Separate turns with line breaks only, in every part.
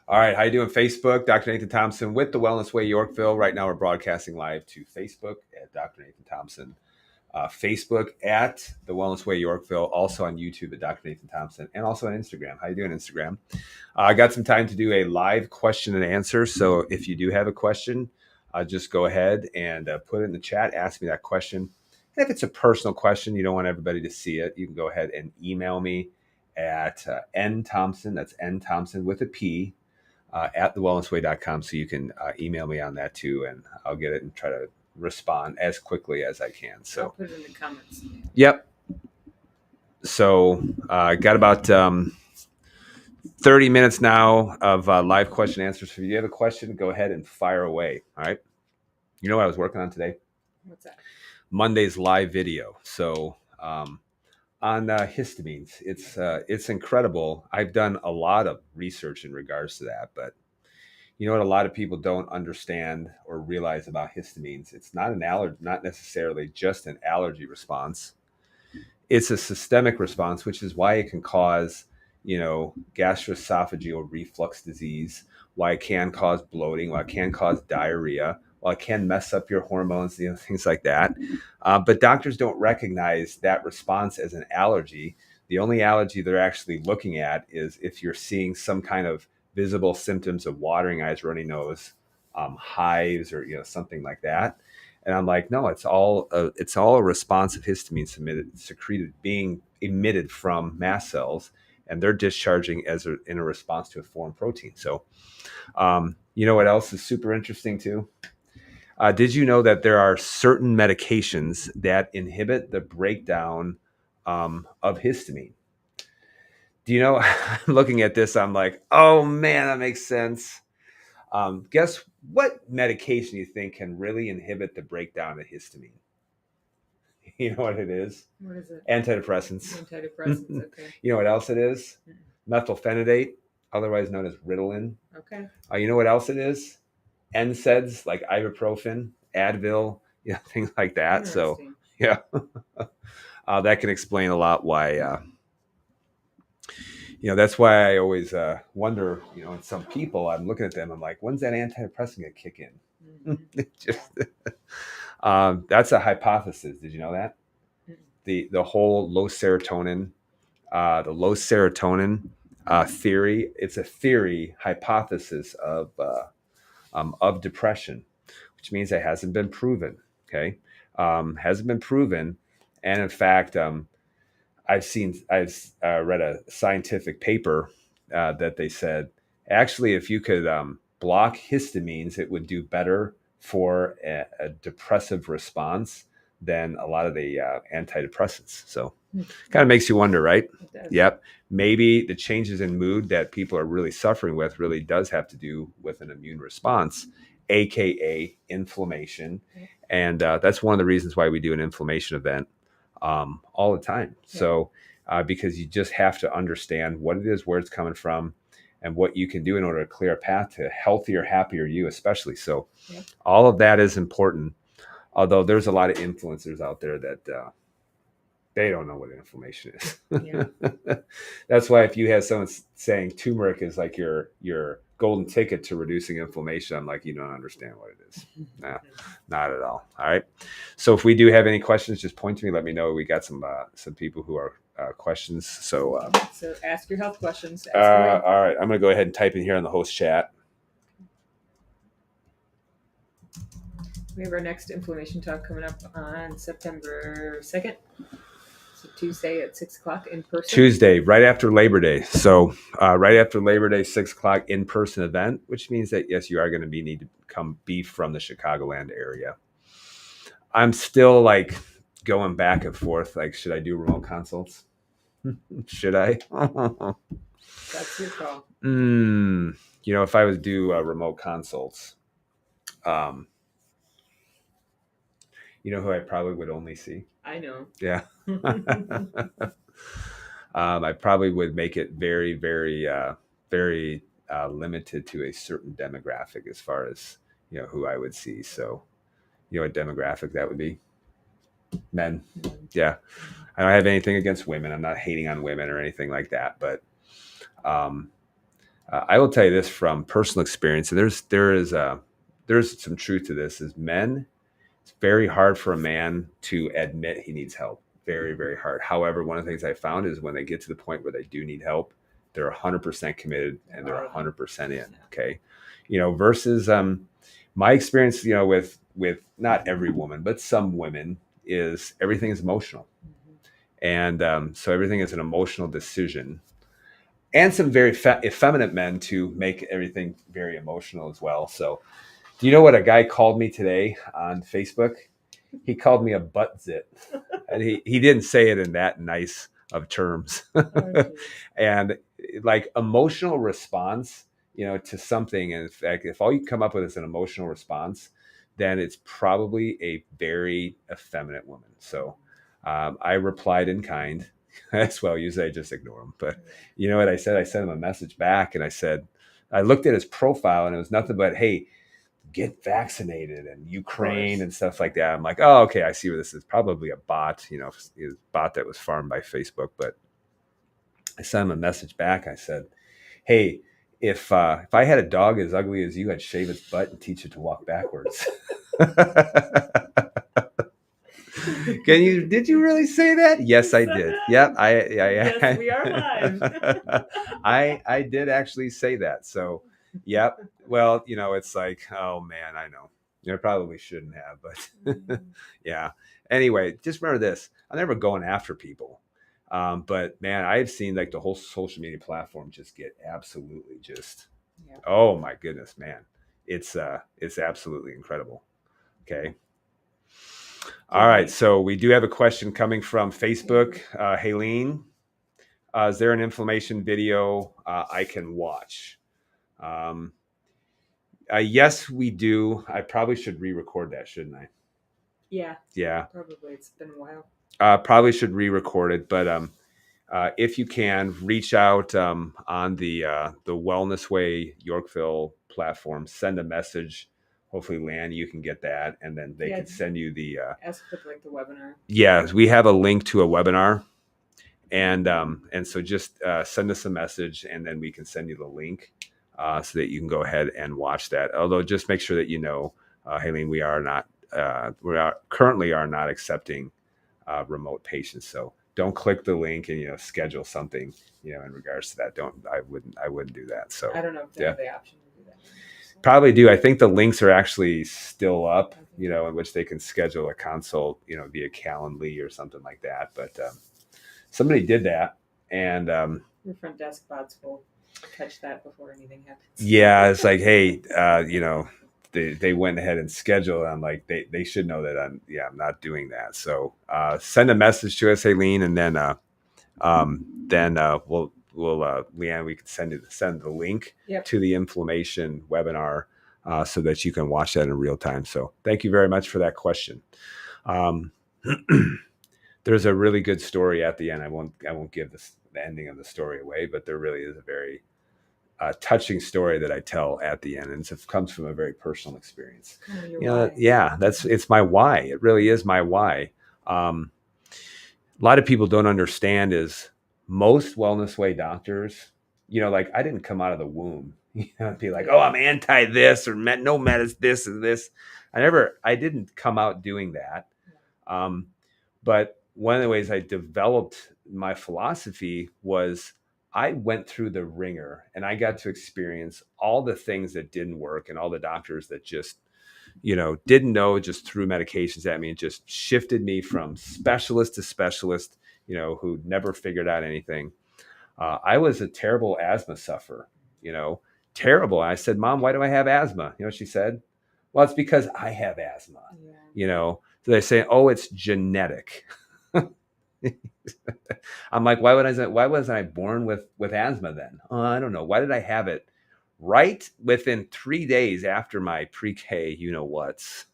All right, how you doing, Facebook? Dr. Nathan Thompson with the Wellness Way Yorkville. Right now, we're broadcasting live to Facebook at Dr. Nathan Thompson, Facebook at the Wellness Way Yorkville, also on YouTube at Dr. Nathan Thompson, and also on Instagram. How you doing, Instagram? I got some time to do a live question and answer. So if you do have a question, just go ahead and put it in the chat. Ask me that question. And if it's a personal question, you don't want everybody to see it, you can go ahead and email me at nthompson. That's nthompson with a P. At thewellnessway.com. So you can email me on that too, and I'll get it and try to respond as quickly as I can. So
I'll put it in the comments.
Yep. So got about 30 minutes now of live question answers. So if you have a question, go ahead and fire away. All right. You know what I was working on today?
What's that?
Monday's live video. So on histamines, it's incredible. I've done a lot of research in regards to that, but you know what a lot of people don't understand or realize about histamines? It's not an allergy, not necessarily just an allergy response. It's a systemic response, which is why it can cause, gastroesophageal reflux disease, why it can cause bloating, why it can cause diarrhea, why it can mess up your hormones, things like that. But doctors don't recognize that response as an allergy. The only allergy they're actually looking at is if you're seeing some kind of visible symptoms of watering eyes, runny nose, hives, or something like that. And I'm like, no, it's all a response of histamine secreted, being emitted from mast cells, and they're discharging in a response to a foreign protein. So, you know what else is super interesting too? Did you know that there are certain medications that inhibit the breakdown of histamine? Do you know? I'm looking at this. I'm like, oh man, that makes sense. Guess what medication you think can really inhibit the breakdown of histamine? You know what it is?
What is it?
Antidepressants.
Antidepressants. Okay.
You know what else it is? Methylphenidate, otherwise known as Ritalin.
Okay.
You know what else it is? NSAIDs like ibuprofen, Advil, things like that. So, yeah, that can explain a lot why. That's why I always wonder, in some people, I'm looking at them, I'm like, when's that antidepressant going to kick in? That's a hypothesis. Did you know that? The whole low serotonin theory, it's a theory hypothesis of depression, which means it hasn't been proven. Okay. Hasn't been proven. And in fact, I've read a scientific paper that they said, actually, if you could block histamines, it would do better for a depressive response than a lot of the antidepressants. So kind of makes you wonder, right? Yep. Maybe the changes in mood that people are really suffering with really does have to do with an immune response, AKA inflammation. And that's one of the reasons why we do an inflammation event all the time. Yeah. So because you just have to understand what it is, where it's coming from, and what you can do in order to clear a path to healthier, happier you, especially. So all of that is important. Although there's a lot of influencers out there that they don't know what inflammation is. Yeah. That's why if you have someone saying turmeric is like your golden ticket to reducing inflammation, I'm like, you don't understand what it is. Nah, not at all. All right. So if we do have any questions, just point to me. Let me know. We got some people who are questions. So
ask your health questions.
All right. I'm going to go ahead and type in here on the host chat.
We have our next inflammation talk coming up on September 2nd. So Tuesday at 6 o'clock in person.
Tuesday, right after Labor Day. So right after Labor Day, 6 o'clock in-person event, which means that, yes, you are going to need to be from the Chicagoland area. I'm still like going back and forth. Like, should I do remote consults? Should I?
That's your call.
If I was do remote consults, you know who I probably would only see?
I know.
Yeah. I probably would make it very, very, very limited to a certain demographic as far as, who I would see. So, what demographic that would be? Men. Yeah. I don't have anything against women. I'm not hating on women or anything like that. But I will tell you this from personal experience, and there's some truth to this. Is men, it's very hard for a man to admit he needs help. Very, very hard. However, one of the things I found is when they get to the point where they do need help, they're 100% committed and they're 100% in. Okay, versus my experience, with not every woman, but some women, is everything is emotional, and so everything is an emotional decision, and some very effeminate men to make everything very emotional as well. So, do you know what a guy called me today on Facebook? He called me a butt zit, and he didn't say it in that nice of terms. And like emotional response, to something. And in fact, if all you come up with is an emotional response, then it's probably a very effeminate woman. So I replied in kind as well. Usually I just ignore him. But you know what I said? I sent him a message back and I said, I looked at his profile and it was nothing but, hey, get vaccinated and Ukraine and stuff like that. I'm like, oh, okay, I see where this is. Probably a bot, a bot that was farmed by Facebook. But I sent him a message back. I said, hey, if I had a dog as ugly as you, I'd shave its butt and teach it to walk backwards. Did you really say that? Yes, I did. Yep.
Yes, we are live.
I did actually say that. So, yep. Well, it's like, oh man, I know. I probably shouldn't have, but yeah. Anyway, just remember this. I'm never going after people. But man, I've seen like the whole social media platform just get absolutely just, oh my goodness, man. It's absolutely incredible. Okay. All right. So we do have a question coming from Facebook. Haleen, is there an inflammation video I can watch? Yes, we do. I probably should re-record that, shouldn't I?
Yeah.
Yeah.
Probably. It's been a while.
Probably should re-record it, but if you can, reach out on the Wellness Way Yorkville platform. Send a message. Hopefully, Lan, you can get that, and then they can send you the.
Ask for the webinar.
Yeah, we have a link to a webinar, and so just send us a message, and then we can send you the link so that you can go ahead and watch that. Although, just make sure that Haleen, we currently are not accepting remote patients. So don't click the link and schedule something in regards to that. I wouldn't do that. So
I don't know if they have the option to do that.
Probably do. I think the links are actually still up, in which they can schedule a consult, via Calendly or something like that. But somebody did that, and
your front desk bots will catch that before anything happens.
Yeah, it's like, hey, they went ahead and scheduled. I'm like, they should know that I'm not doing that. So send a message to us, Haleen, and then we'll Leanne, we can send the link to the inflammation webinar so that you can watch that in real time. So thank you very much for that question. There's a really good story at the end. I won't give the ending of the story away, but there really is a very touching story that I tell at the end, and it comes from a very personal experience. It's my why. It really is my why. A lot of people don't understand is most Wellness Way doctors, like I didn't come out of the womb, be like, oh, I'm anti this or no medicine, this and this. I didn't come out doing that. But one of the ways I developed my philosophy was I went through the ringer and I got to experience all the things that didn't work and all the doctors that just, didn't know, just threw medications at me and just shifted me from specialist to specialist, who never figured out anything. I was a terrible asthma sufferer, terrible. I said, Mom, why do I have asthma? She said, well, it's because I have asthma, So they say, oh, it's genetic. I'm like, why wasn't I born with asthma then? I don't know. Why did I have it right within 3 days after my pre-K? What's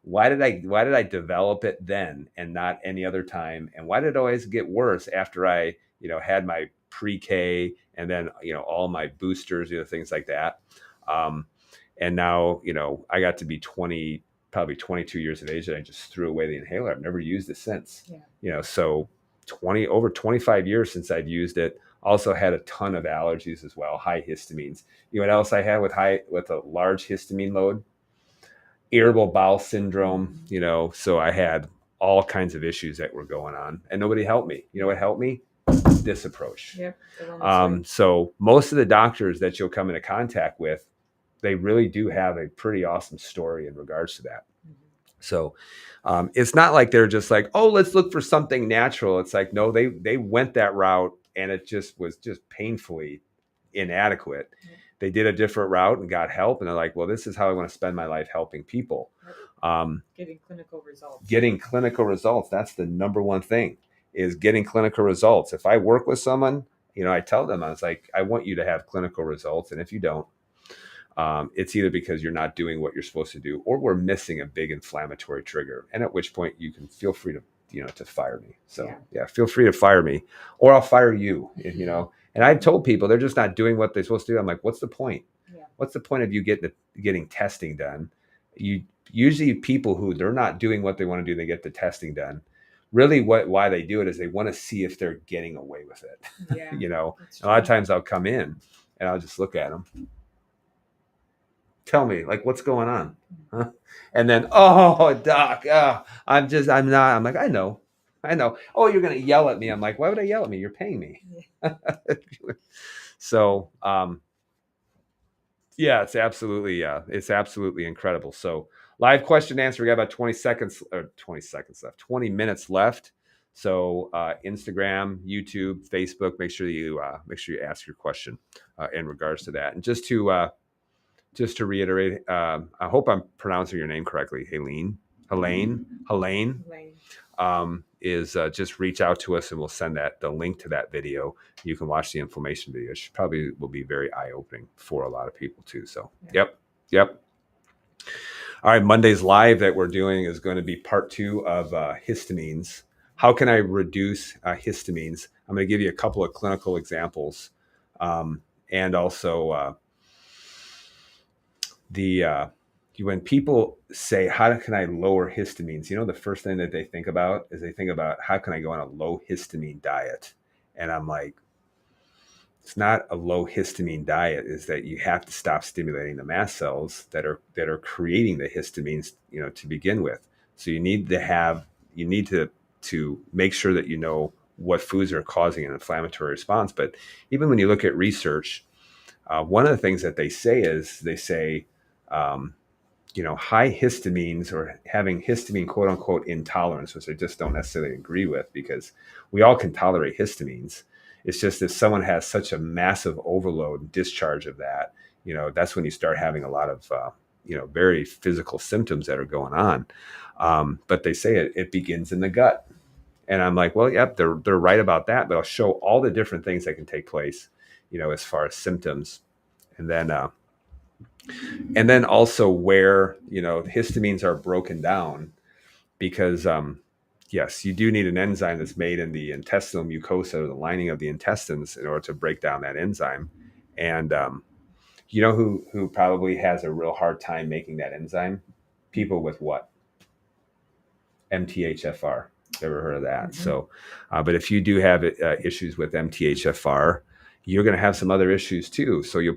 why did I develop it then and not any other time? And why did it always get worse after I had my pre-K and then all my boosters, things like that. And now I got to be probably 22 years of age, and I just threw away the inhaler. I've never used it since. So over 25 years since I've used it. Also had a ton of allergies as well, high histamines. You know what else I had with a large histamine load? Irritable bowel syndrome, so I had all kinds of issues that were going on and nobody helped me. You know what helped me? This approach.
Yep. The wellness way.
So most of the doctors that you'll come into contact with, they really do have a pretty awesome story in regards to that. So it's not like they're just like, oh, let's look for something natural. It's like, no, they went that route and it just was just painfully inadequate. They did a different route and got help. And they're like, well, this is how I want to spend my life, helping people.
Getting clinical results.
Getting clinical results. That's the number one thing, is getting clinical results. If I work with someone, I tell them, I was like, I want you to have clinical results. And if you don't, it's either because you're not doing what you're supposed to do, or we're missing a big inflammatory trigger. And at which point you can feel free to fire me. So yeah, feel free to fire me, or I'll fire you, And I've told people they're just not doing what they're supposed to do. I'm like, what's the point?
Yeah.
What's the point of you getting testing done? Usually people who they're not doing what they want to do, they get the testing done. Really why they do it is they want to see if they're getting away with it.
Yeah.
A lot of times I'll come in and I'll just look at them. Tell me, like, what's going on? Huh? And then, oh, doc, I'm not. I'm like, I know. Oh, you're going to yell at me. I'm like, why would I yell at me? You're paying me. Yeah. So, yeah, it's absolutely incredible. So live question answer. We got about 20 seconds left, 20 minutes left. So Instagram, YouTube, Facebook, make sure you ask your question in regards to that. And just to reiterate, I hope I'm pronouncing your name correctly, Helene, is just reach out to us and we'll send the link to that video. You can watch the information video. It probably will be very eye-opening for a lot of people too. So, Yep. All right, Monday's live that we're doing is going to be part 2 of histamines. How can I reduce histamines? I'm going to give you a couple of clinical examples, and also when people say, how can I lower histamines? The first thing that they think about is how can I go on a low histamine diet? And I'm like, it's not a low histamine diet. Is that you have to stop stimulating the mast cells that are creating the histamines, to begin with. So you need to make sure that you know what foods are causing an inflammatory response. But even when you look at research, one of the things that they say, high histamines, or having histamine quote unquote intolerance, which I just don't necessarily agree with, because we all can tolerate histamines. It's just if someone has such a massive overload and discharge of that, that's when you start having a lot of, very physical symptoms that are going on. But they say it begins in the gut. And I'm like, well, yep, they're right about that. But I'll show all the different things that can take place, as far as symptoms. And then also where, histamines are broken down, because yes, you do need an enzyme that's made in the intestinal mucosa, or the lining of the intestines, in order to break down that enzyme. And who probably has a real hard time making that enzyme? People with what? MTHFR. Ever heard of that? Mm-hmm. So, but if you do have issues with MTHFR, you're going to have some other issues too. So you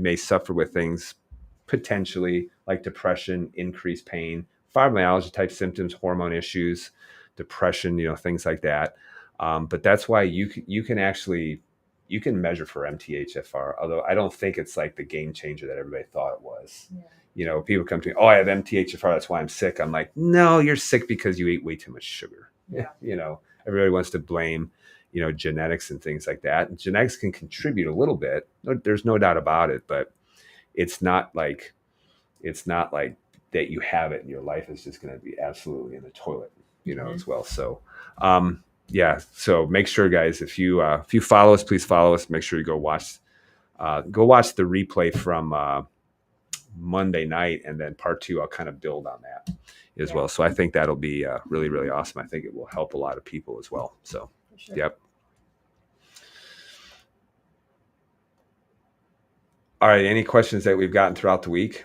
may suffer with things potentially like depression, increased pain, fibromyalgia type symptoms, hormone issues, depression, things like that. But that's why you can measure for MTHFR, although I don't think it's like the game changer that everybody thought it was. Yeah. People come to me, oh, I have MTHFR, that's why I'm sick. I'm like, no, you're sick because you ate way too much sugar. Yeah. Everybody wants to blame, genetics and things like that. And genetics can contribute a little bit. There's no doubt about it, but it's not like that you have it and your life is just going to be absolutely in the toilet, mm-hmm. as well. So, yeah. So make sure, guys, if you follow us, please follow us. Make sure you go watch the replay from Monday night, and then part 2, I'll kind of build on that as well. So I think that'll be really, really awesome. I think it will help a lot of people as well. So, sure. Yep. All right. Any questions that we've gotten throughout the week?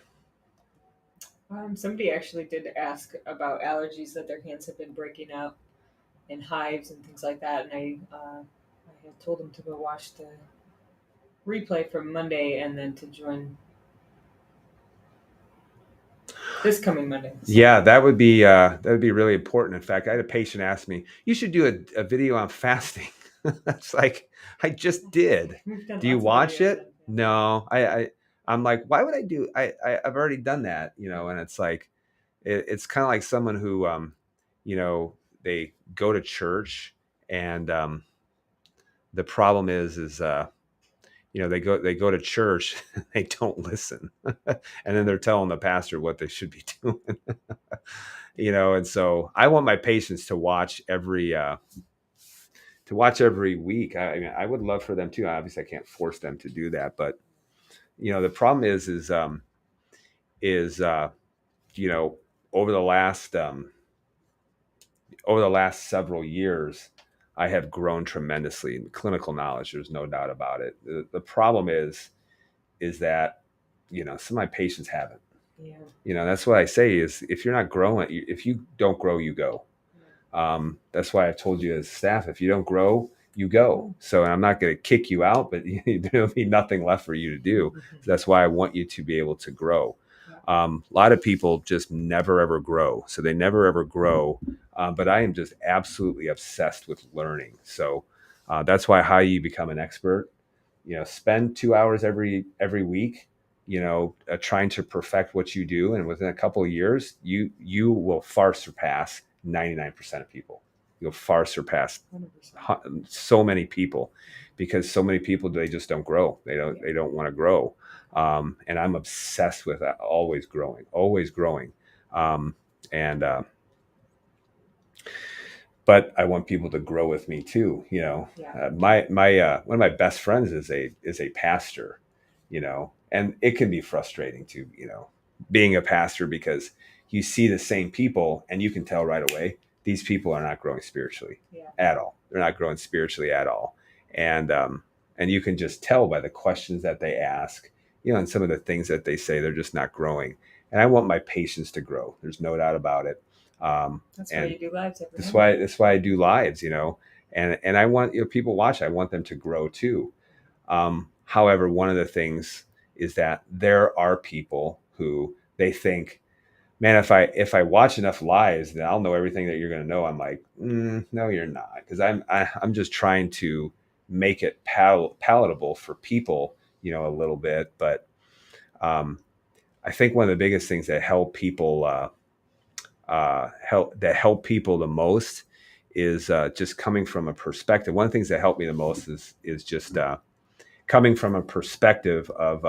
Somebody actually did ask about allergies, that their hands have been breaking out in hives and things like that. And I I told him to go watch the replay from Monday and then to join this coming Monday. So.
Yeah, that would be really important. In fact, I had a patient ask me, "You should do a video on fasting." It's like, I just did. Do you watch it? No, I'm like, why would I do? I've already done that, And it's like, it's kind of like someone who, they go to church, and the problem is they go to church, they don't listen, and then they're telling the pastor what they should be doing. And so I want my patients to watch every week. I mean, I would love for them to. Obviously, I can't force them to do that, but the problem is over the last several years, I have grown tremendously in clinical knowledge. There's no doubt about it. The problem is that some of my patients haven't.
Yeah.
That's what I say is, if you're not growing, if you don't grow, you go. That's why I've told you as staff, if you don't grow, you go. So I'm not going to kick you out, but there'll be nothing left for you to do. So that's why I want you to be able to grow. A lot of people just never ever grow. So they never ever grow. But I am just absolutely obsessed with learning. So that's why how you become an expert. Spend 2 hours every week, trying to perfect what you do, and within a couple of years, you will far surpass 99% of people. You'll far surpass
100%.
So many people, because so many people, they just don't grow. They don't want to grow. And I'm obsessed with that, always growing. But I want people to grow with me too. My one of my best friends is a pastor, and it can be frustrating too, being a pastor, because you see the same people and you can tell right away, these people are not growing spiritually at all. They're not growing spiritually at all. And you can just tell by the questions that they ask, and some of the things that they say, they're just not growing. And I want my patients to grow. There's no doubt about it.
That's why you do lives every
That's why I do lives, and I want people watch. I want them to grow too. However, one of the things is that there are people who they think, man, if I watch enough lives, then I'll know everything that you're going to know. I'm like, no, you're not, because I'm just trying to make it palatable for people, a little bit. But I think one of the biggest things that help people help people the most is just coming from a perspective. One of the things that helped me the most is just coming from a perspective of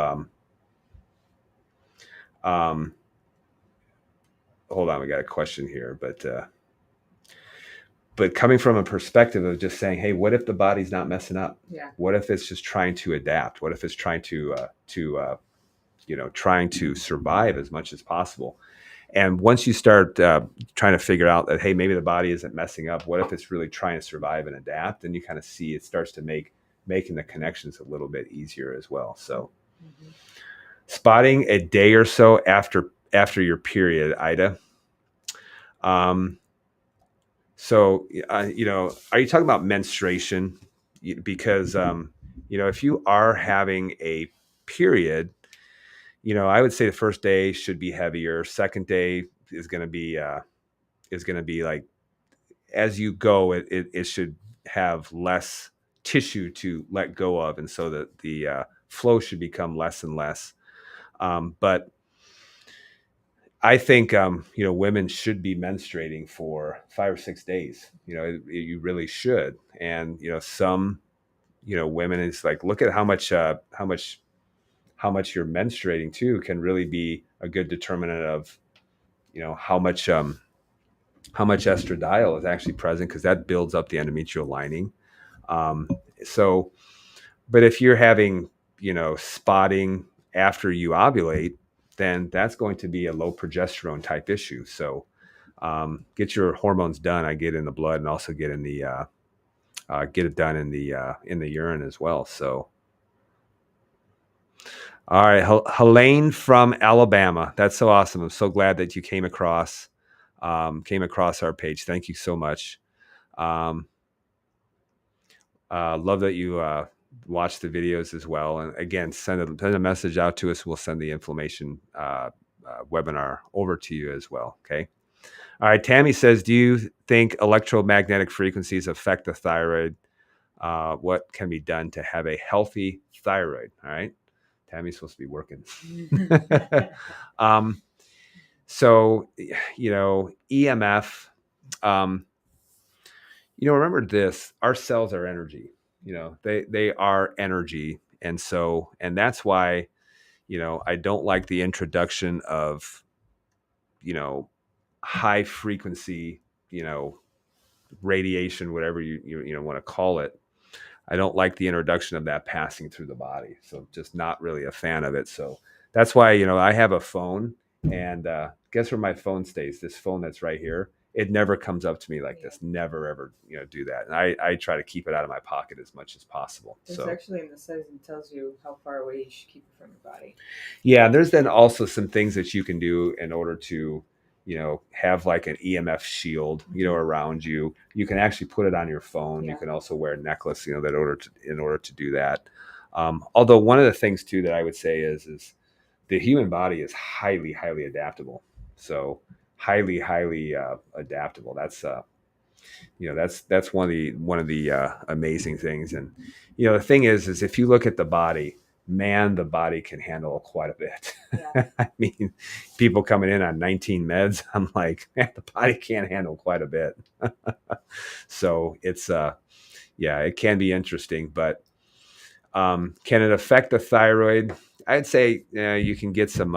hold on, we got a question here, but coming from a perspective of just saying, hey, what if the body's not messing up?
Yeah.
What if it's just trying to adapt? What if it's trying to trying to survive as much as possible? And once you start trying to figure out that, hey, maybe the body isn't messing up, what if it's really trying to survive and adapt? And you kind of see it starts to making the connections a little bit easier as well. So spotting a day or so after your period, Ida. So, are you talking about menstruation? Because, if you are having a period, I would say the first day should be heavier. Second day is going to be like, as you go, it should have less tissue to let go of. And so that the flow should become less and less. But I think, women should be menstruating for 5 or 6 days. You really should. And, some, women, it's like, look at how much you're menstruating too can really be a good determinant of, how much estradiol is actually present, because that builds up the endometrial lining. But if you're having, spotting after you ovulate, then that's going to be a low progesterone type issue. So get your hormones done. I get in the blood, and also get in the get it done in the urine as well. So, all right, Helene from Alabama. That's so awesome. I'm so glad that you came across our page. Thank you so much. Love that you watch the videos as well. And again, send a message out to us. We'll send the inflammation webinar over to you as well. Okay. All right. Tammy says, do you think electromagnetic frequencies affect the thyroid? What can be done to have a healthy thyroid? All right. Tammy's supposed to be working. So, EMF, remember this, our cells are energy, they are energy. And that's why, I don't like the introduction of, high frequency, radiation, whatever you want to call it. I don't like the introduction of that passing through the body. So just not really a fan of it. So that's why, I have a phone, and guess where my phone stays? This phone that's right here. It never comes up to me like this. Never, ever, do that. And I try to keep it out of my pocket as much as possible.
It's actually in the settings, it tells you how far away you should keep it from your body.
Yeah. There's then also some things that you can do in order to, have like an EMF shield, around you. You can actually put it on your phone. Yeah. You can also wear a necklace, in order to do that. Although one of the things too that I would say is the human body is highly, highly adaptable. So highly, highly adaptable. That's that's one of the amazing things. And the thing is if you look at the body, man, the body can handle quite a bit. Yeah. I mean, people coming in on 19 meds, I'm like, man, the body can't handle quite a bit. So it's, it can be interesting, but can it affect the thyroid? I'd say you can get some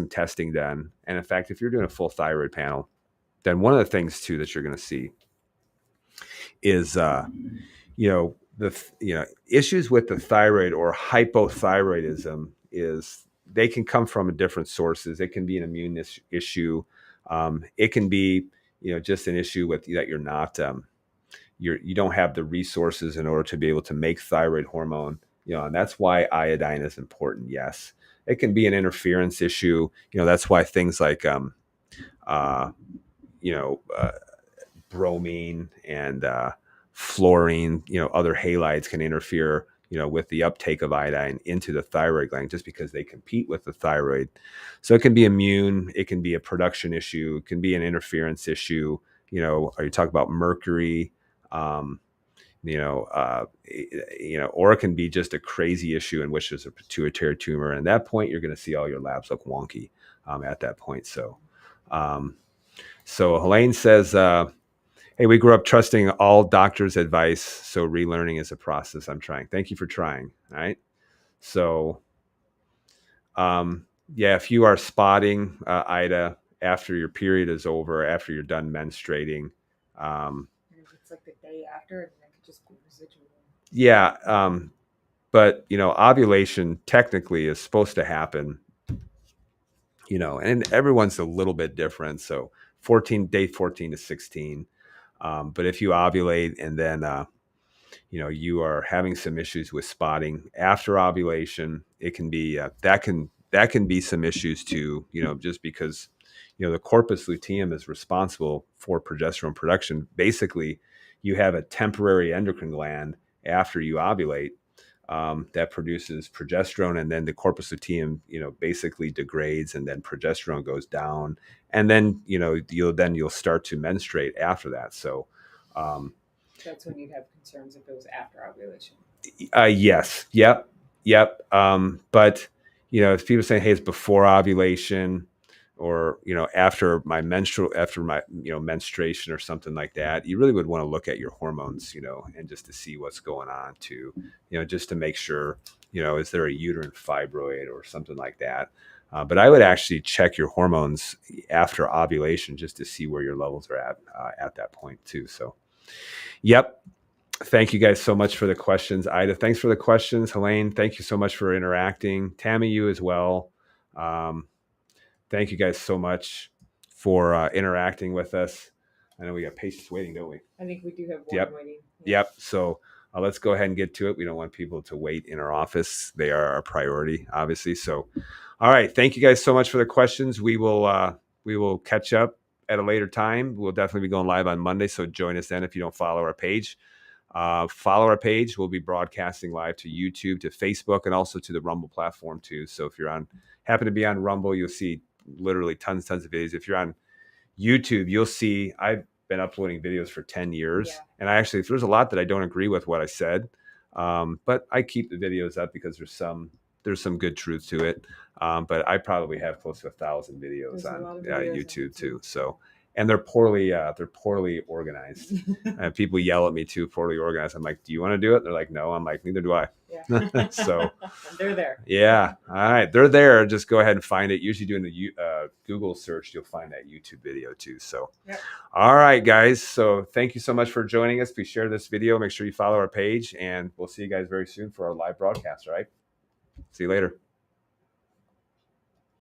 testing done. And in fact, if you're doing a full thyroid panel, then one of the things too that you're going to see is, issues with the thyroid or hypothyroidism is they can come from different sources. It can be an immune issue. It can be, just an issue with that you're not, you don't have the resources in order to be able to make thyroid hormone, and that's why iodine is important. Yes. It can be an interference issue. That's why things like, bromine and, fluorine, other halides can interfere, with the uptake of iodine into the thyroid gland just because they compete with the thyroid. So it can be immune, it can be a production issue, it can be an interference issue, or you talk about mercury, or it can be just a crazy issue in which there's a pituitary tumor. And at that point, you're going to see all your labs look wonky at that point. So Helene says, hey, we grew up trusting all doctors' advice, so relearning is a process I'm trying. Thank you for trying. All right. So, if you are spotting, Ida, after your period is over, after you're done menstruating,
it's like the day after, and then it could just be residual.
Yeah. But ovulation technically is supposed to happen, and everyone's a little bit different. So day 14 to 16. But if you ovulate and then, you are having some issues with spotting after ovulation, it can be, that can be some issues too, just because, the corpus luteum is responsible for progesterone production. Basically, you have a temporary endocrine gland after you ovulate, that produces progesterone, and then the corpus luteum, basically degrades, and then progesterone goes down, and then you'll start to menstruate after that. So
that's when you'd have concerns if it was after ovulation.
Yes, yep. But if people saying, hey, it's before ovulation, or after my menstruation or something like that, you really would want to look at your hormones, and just to see what's going on too, just to make sure, is there a uterine fibroid or something like that. But I would actually check your hormones after ovulation just to see where your levels are at that point too. So, yep. Thank you guys so much for the questions. Ida, thanks for the questions. Helene, thank you so much for interacting. Tammy, you as well. Thank you guys so much for interacting with us. I know we got patients waiting, don't we?
I think we do have one waiting.
Yep. So let's go ahead and get to it. We don't want people to wait in our office. They are our priority, obviously. So, all right. Thank you guys so much for the questions. We will catch up at a later time. We'll definitely be going live on Monday. So join us then if you don't follow our page. Follow our page. We'll be broadcasting live to YouTube, to Facebook, and also to the Rumble platform too. So if you're happen to be on Rumble, you'll see literally tons of videos. If you're on YouTube, you'll see I've been uploading videos for 10 years. And there's a lot that I don't agree with what I said. But I keep the videos up because there's some good truth to it. But I probably have close to 1,000 videos on YouTube too. So, and they're poorly organized. And people yell at me too, poorly organized. I'm like, do you want to do it? They're like, no. I'm like, neither do I.
Yeah.
So
they're there.
Yeah. All right. They're there. Just go ahead and find it. Usually doing the Google search, you'll find that YouTube video too. So, All right, guys. So thank you so much for joining us. Please share this video. Make sure you follow our page, and we'll see you guys very soon for our live broadcast. All right. See you later.